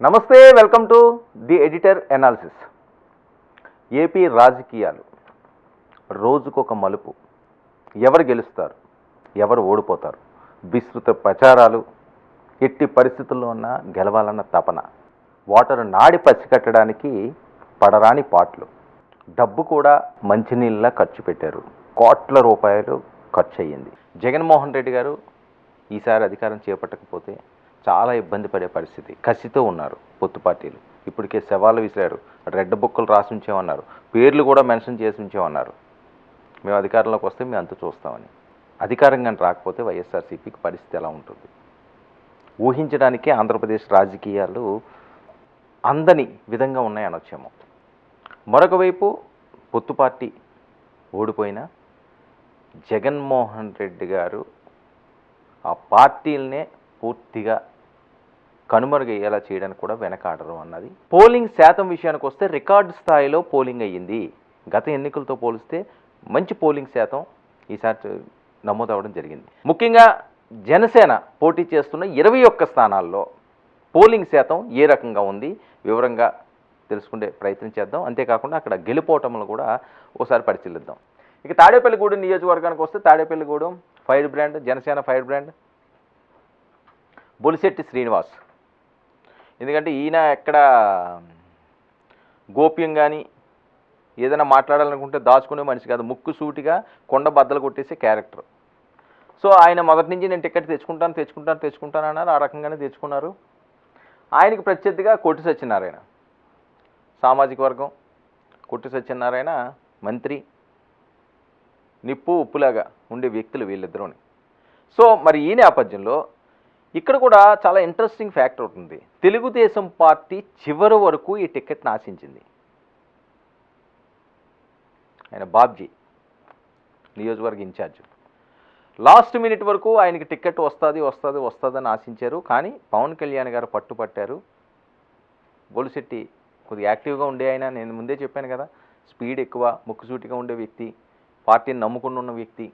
నమస్తే, welcome to the editor analysis. AP రాజకీయాలు రోజుకొక మలుపు. ఎవరు గెలుస్తారు, ఎవరు ఓడిపోతారు, విస్తృత ప్రచారాలు, ఎట్టి పరిస్థితుల్లో ఉన్న గెలవాలన్న తపన, ఓటరు నాడి పసికట్టడానికి పడరాని పాటలు, డబ్బు కూడా మంచినీళ్ళ ఖర్చు పెట్టారు. కోట్ల రూపాయలు ఖర్చు అయ్యింది. జగన్మోహన్ రెడ్డి గారు ఈసారి అధికారం చేపట్టకపోతే చాలా ఇబ్బంది పడే పరిస్థితి. కసితో ఉన్నారు పొత్తు పార్టీలు. ఇప్పటికే సవాళ్ళు విసిరారు. రెడ్ బుక్కులు రాసి ఉంచేమన్నారు, పేర్లు కూడా మెన్షన్ చేసి ఉంచేమన్నారు. మేము అధికారంలోకి వస్తే మేము అంత చూస్తామని. అధికారంగా రాకపోతే వైఎస్ఆర్సీపీకి పరిస్థితి ఎలా ఉంటుంది ఊహించడానికే ఆంధ్రప్రదేశ్ రాజకీయాలు అందని విధంగా ఉన్నాయనొచ్చేమో. మరొక వైపు పొత్తు పార్టీ ఓడిపోయినా జగన్మోహన్ రెడ్డి గారు ఆ పార్టీలనే పూర్తిగా కనుమరుగయ్యేలా చేయడానికి కూడా వెనకాడరు అన్నది. పోలింగ్ శాతం విషయానికి వస్తే రికార్డు స్థాయిలో పోలింగ్ అయ్యింది. గత ఎన్నికలతో పోలిస్తే మంచి పోలింగ్ శాతం ఈసారి నమోదవడం జరిగింది. ముఖ్యంగా జనసేన పోటీ చేస్తున్న 21 స్థానాల్లో పోలింగ్ శాతం ఏ రకంగా ఉంది వివరంగా తెలుసుకునే ప్రయత్నం చేద్దాం. అంతేకాకుండా అక్కడ గెలుపోవటంలో కూడా ఒకసారి పరిశీలిద్దాం. ఇక తాడేపల్లిగూడెం నియోజకవర్గానికి వస్తే Tadepalligudem fire brand, Janasena fire brand Bolisetti Srinivas. ఎందుకంటే ఈయన ఎక్కడ గోప్యం కానీ ఏదైనా మాట్లాడాలనుకుంటే దాచుకునే మనిషి కాదు. ముక్కు సూటిగా కొండ బద్దలు కొట్టేసే క్యారెక్టర్. సో ఆయన మొదటి నుంచి నేను టికెట్ తెచ్చుకుంటాను అన్నారు. ఆ రకంగానే తెచ్చుకున్నారు. ఆయనకి ప్రత్యర్థిగా కొట్టి సత్యనారాయణ, సామాజిక వర్గం. కొట్టి సత్యనారాయణ మంత్రి, నిప్పు ఉప్పులాగా ఉండే వ్యక్తులు వీళ్ళిద్దరూని. సో మరి ఈ నేపథ్యంలో ఇక్కడ కూడా చాలా ఇంట్రెస్టింగ్ ఫ్యాక్టర్ ఉంటుంది. తెలుగుదేశం పార్టీ చివరి వరకు ఈ టికెట్ని ఆశించింది. ఆయన బాబ్జీ నియోజకవర్గ ఇన్ఛార్జ్. లాస్ట్ మినిట్ వరకు ఆయనకి టికెట్ వస్తుందని ఆశించారు. కానీ పవన్ కళ్యాణ్ గారు పట్టుపట్టారు. బొలిశెట్టి కొద్దిగా యాక్టివ్గా ఉండే ఆయన, నేను ముందే చెప్పాను కదా, స్పీడ్ ఎక్కువ, ముక్కుసూటిగా ఉండే వ్యక్తి, పార్టీని నమ్ముకుని ఉన్న వ్యక్తి.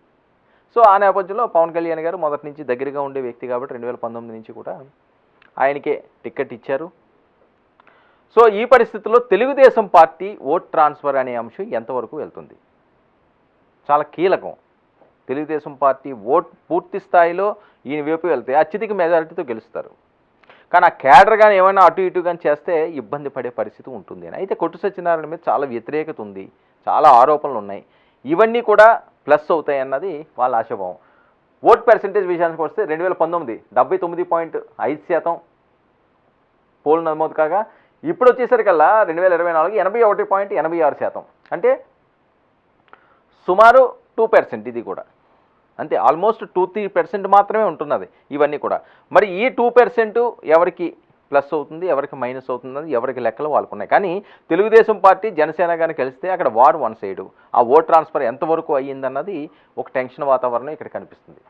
సో ఆ నేపథ్యంలో పవన్ కళ్యాణ్ గారు మొదటి నుంచి దగ్గరగా ఉండే వ్యక్తి కాబట్టి 2019 నుంచి కూడా ఆయనకే టికెట్ ఇచ్చారు. సో ఈ పరిస్థితుల్లో తెలుగుదేశం పార్టీ ఓట్ ట్రాన్స్ఫర్ అనే అంశం ఎంతవరకు వెళ్తుంది చాలా కీలకం. తెలుగుదేశం పార్టీ ఓట్ పూర్తి స్థాయిలో ఈయన వైపు వెళ్తే అత్యధిక మెజారిటీతో గెలుస్తారు. కానీ ఆ క్యాడర్ కానీ ఏమైనా అటు ఇటు కానీ చేస్తే ఇబ్బంది పడే పరిస్థితి ఉంటుంది. అయితే కొట్టు సత్యనారాయణ మీద చాలా వ్యతిరేకత ఉంది, చాలా ఆరోపణలు ఉన్నాయి. ఇవన్నీ కూడా ప్లస్ అవుతాయి అన్నది వాళ్ళ ఆశాభావం. ఓట్ పర్సెంటేజ్ విషయానికి వస్తే 2019 79.5% పోల్ నమోదు కాగా ఇప్పుడు వచ్చేసరికల్లా 2024 81.86%. అంటే సుమారు 2%. ఇది కూడా అంతే, ఆల్మోస్ట్ 2-3% మాత్రమే ఉంటున్నది ఇవన్నీ కూడా. మరి ఈ 2% ఎవరికి ప్లస్ అవుతుంది, ఎవరికి మైనస్ అవుతుంది, ఎవరికి లెక్కలు వాళ్ళకున్నాయి. కానీ తెలుగుదేశం పార్టీ జనసేన కానీ కలిస్తే అక్కడ వార్ వన్ సైడు. ఆ ఓట్ ట్రాన్స్ఫర్ ఎంతవరకు అయ్యిందన్నది ఒక టెన్షన్ వాతావరణం ఇక్కడ కనిపిస్తుంది.